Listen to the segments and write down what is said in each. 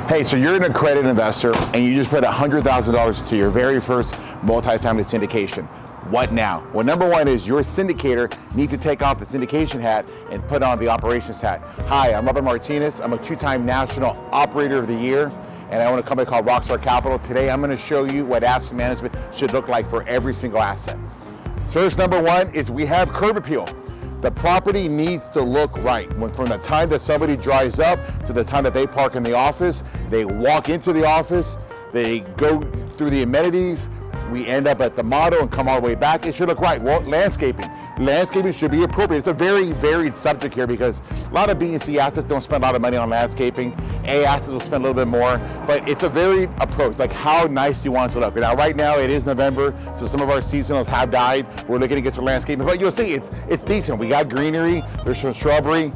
Hey, so you're an accredited investor and you just put $100,000 into your very first multifamily syndication. What now? Well, number one is your syndicator needs to take off the syndication hat and put on the operations hat. Hi, I'm Robert Martinez. I'm a two-time National Operator of the Year, and I own a company called Rockstar Capital. Today, I'm gonna show you what asset management should look like for every single asset. Source number one is we have curb appeal. The property needs to look right. From the time that somebody drives up to the time that they park in the office, they walk into the office, they go through the amenities, we end up at the model and come all the way back. It should look right. Well, landscaping. Landscaping should be appropriate. It's a very varied subject here because a lot of B and C assets don't spend a lot of money on landscaping. A assets will spend a little bit more, but it's a varied approach. Like, how nice do you want it to look? Now, right now it is November, so some of our seasonals have died. We're looking to get some landscaping, but you'll see it's decent. We got greenery, there's some shrubbery,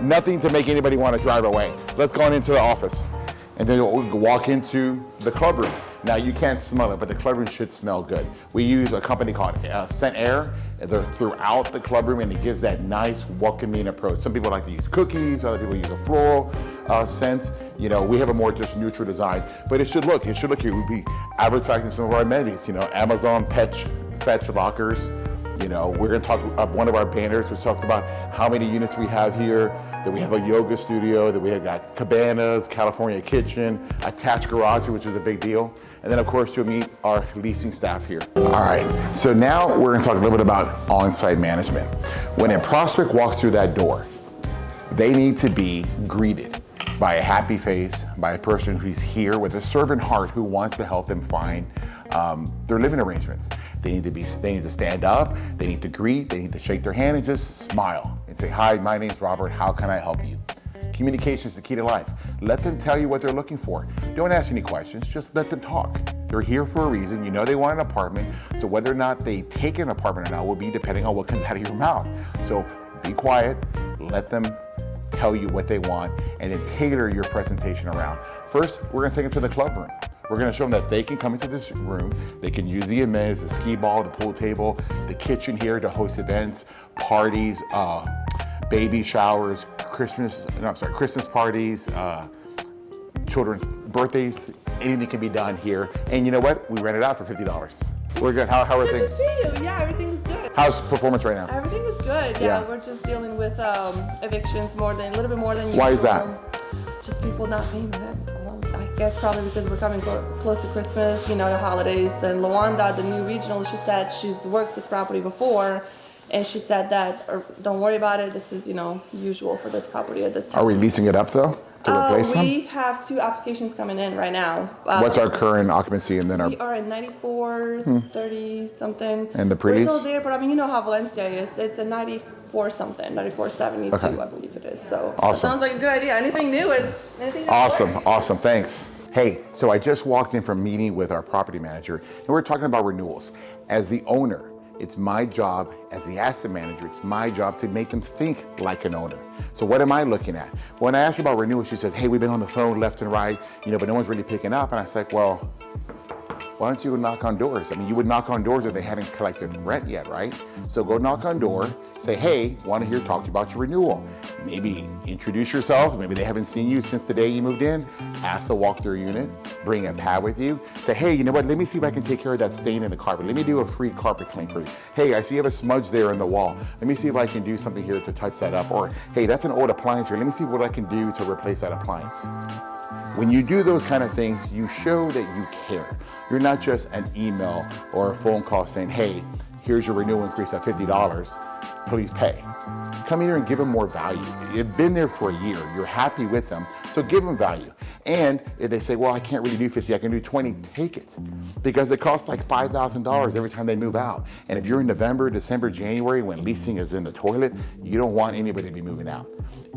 nothing to make anybody want to drive away. Let's go on into the office. And then we'll walk into the club room. Now, you can't smell it, but the club room should smell good. We use a company called Scent Air. They're throughout the club room, and it gives that nice, welcoming approach. Some people like to use cookies, other people use a floral scent. You know, we have a more just neutral design, but it should look here. We'll be advertising some of our amenities, you know, Amazon Fetch lockers. You know, we're gonna talk about one of our banners, which talks about how many units we have here, that we have a yoga studio, that we have got cabanas, California kitchen, attached garage, which is a big deal. And then of course, you'll meet our leasing staff here. All right, so now we're gonna talk a little bit about on-site management. When a prospect walks through that door, they need to be greeted by a happy face, by a person who's here with a servant heart who wants to help them find their living arrangements. They need to stand up, they need to greet, they need to shake their hand and just smile and say, hi, my name's Robert, how can I help you? Communication is the key to life. Let them tell you what they're looking for. Don't ask any questions, just let them talk. They're here for a reason. You know they want an apartment, so whether or not they take an apartment or not will be depending on what comes out of your mouth. So be quiet, let them tell you what they want, and then tailor your presentation around. First, we're gonna take them to the club room. We're gonna show them that they can come into this room, they can use the amenities, the skee ball, the pool table, the kitchen here to host events, parties, baby showers, Christmas parties, children's birthdays, anything can be done here. And you know what? We rent it out for $50. We're good. How are things? Good to see you. Yeah, everything's good. How's performance right now? Everything is good. Yeah, we're just dealing with evictions a little bit more than usual. Why is that? Just people not paying rent. I guess probably because we're coming close to Christmas, you know, the holidays. And Lawanda, the new regional, she said she's worked this property before, and she said that don't worry about it. This is, you know, usual for this property at this time. Are we leasing it up though to replace them? We have 2 applications coming in right now. What's our current occupancy, and then we are at 94, 30 something. And the pretties? We're still there, but I mean, you know how Valencia is. It's a 94 something, 94.72, okay. I believe it is. So awesome. That sounds like a good idea. Anything new is anything. Awesome, thanks. Hey, so I just walked in from a meeting with our property manager, and we're talking about renewals. As the owner, it's my job, as the asset manager, it's my job to make them think like an owner. So what am I looking at? When I asked her about renewals, she said, hey, we've been on the phone left and right, you know, but no one's really picking up. And I said, well, why don't you knock on doors? I mean, you would knock on doors if they hadn't collected rent yet, right? So go knock on door, say, hey, want to talk to you about your renewal. Maybe introduce yourself. Maybe they haven't seen you since the day you moved in. Ask to walk through unit, bring a pad with you. Say, hey, you know what? Let me see if I can take care of that stain in the carpet. Let me do a free carpet clean for you. Hey, I see you have a smudge there in the wall. Let me see if I can do something here to touch that up. Or, hey, that's an old appliance here. Let me see what I can do to replace that appliance. When you do those kind of things, you show that you care. You're not just an email or a phone call saying, hey, here's your renewal increase at $50, please pay. Come here and give them more value. You've been there for a year, you're happy with them, so give them value. And if they say, well, I can't really do 50, I can do 20, take it. Because it costs like $5,000 every time they move out. And if you're in November, December, January, when leasing is in the toilet, you don't want anybody to be moving out.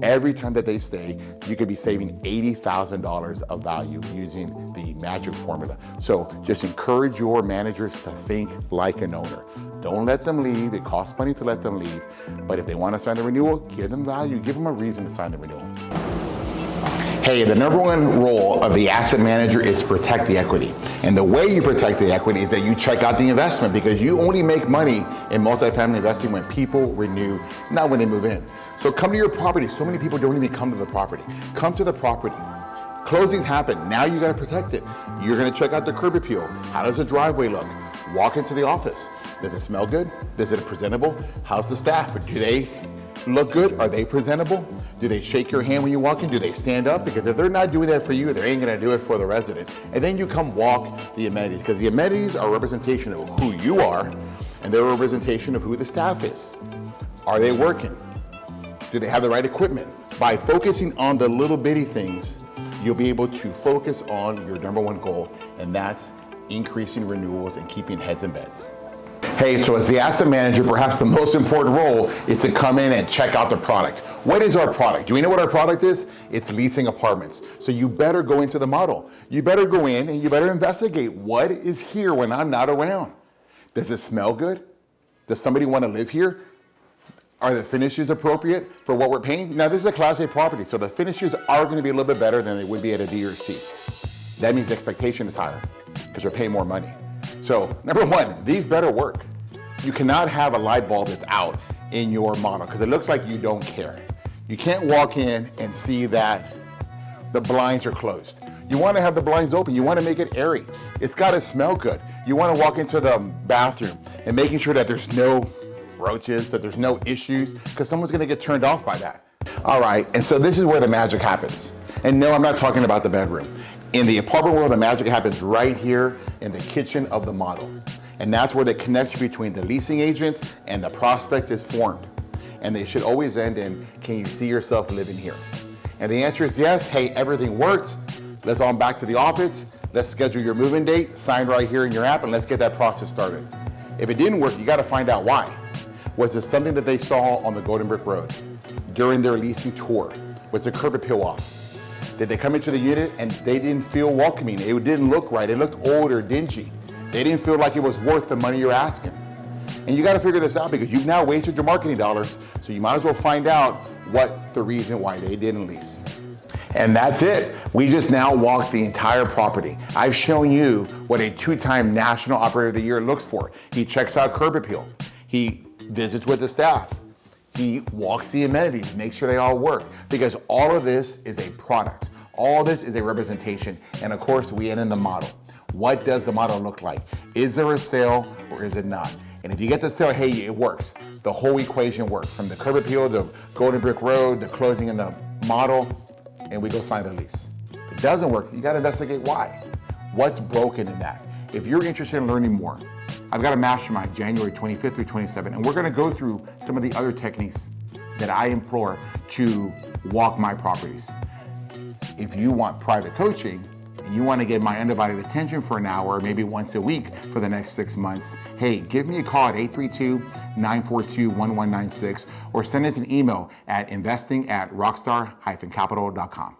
Every time that they stay, you could be saving $80,000 of value using the magic formula. So just encourage your managers to think like an owner. Don't let them leave. It costs money to let them leave. But if they want to sign the renewal, give them value. Give them a reason to sign the renewal. Hey, the number one role of the asset manager is to protect the equity. And the way you protect the equity is that you check out the investment, because you only make money in multifamily investing when people renew, not when they move in. So come to your property. So many people don't even come to the property. Come to the property. Closings happen. Now you got to protect it. You're going to check out the curb appeal. How does the driveway look? Walk into the office. Does it smell good? Does it presentable? How's the staff? Do they look good? Are they presentable? Do they shake your hand when you walk in? Do they stand up? Because if they're not doing that for you, they ain't going to do it for the resident. And then you come walk the amenities, because the amenities are a representation of who you are, and they're a representation of who the staff is. Are they working? Do they have the right equipment? By focusing on the little bitty things, you'll be able to focus on your number one goal, and that's increasing renewals and keeping heads in beds. Hey, so as the asset manager, perhaps the most important role is to come in and check out the product. What is our product? Do we know what our product is? It's leasing apartments. So you better go into the model. You better go in and you better investigate what is here when I'm not around. Does it smell good? Does somebody want to live here? Are the finishes appropriate for what we're paying? Now, this is a Class A property, so the finishes are going to be a little bit better than they would be at a B or C. That means the expectation is higher because you're paying more money. So, number one, these better work. You cannot have a light bulb that's out in your model because it looks like you don't care. You can't walk in and see that the blinds are closed. You want to have the blinds open. You want to make it airy. It's got to smell good. You want to walk into the bathroom and making sure that there's no roaches, that there's no issues, because someone's going to get turned off by that. All right, and so this is where the magic happens. And no, I'm not talking about the bedroom. In the apartment world, the magic happens right here in the kitchen of the model. And that's where the connection between the leasing agent and the prospect is formed. And they should always end in, can you see yourself living here? And the answer is yes. Hey, everything worked. Let's on back to the office. Let's schedule your move-in date, sign right here in your app, and let's get that process started. If it didn't work, you got to find out why. Was it something that they saw on the Golden Brick Road during their leasing tour? Was the curb appeal off? Did they come into the unit and they didn't feel welcoming? It didn't look right. It looked old or dingy. They didn't feel like it was worth the money you're asking. And you got to figure this out because you've now wasted your marketing dollars, so you might as well find out what the reason why they didn't lease. And that's it. We just now walked the entire property. I've shown you what a 2-time National Operator of the Year looks for. He checks out curb appeal. He visits with the staff. He walks the amenities, makes sure they all work, because all of this is a product. All this is a representation. And of course, we end in the model. What does the model look like? Is there a sale or is it not? And if you get the sale, hey, it works. The whole equation works. From the curb appeal, the Golden Brick Road, the closing in the model, and we go sign the lease. If it doesn't work, you gotta investigate why. What's broken in that? If you're interested in learning more, I've got a mastermind January 25th through 27th, and we're gonna go through some of the other techniques that I implore to walk my properties. If you want private coaching, and you wanna get my undivided attention for an hour, maybe once a week for the next 6 months, hey, give me a call at 832-942-1196, or send us an email at investing@rockstar-capital.com.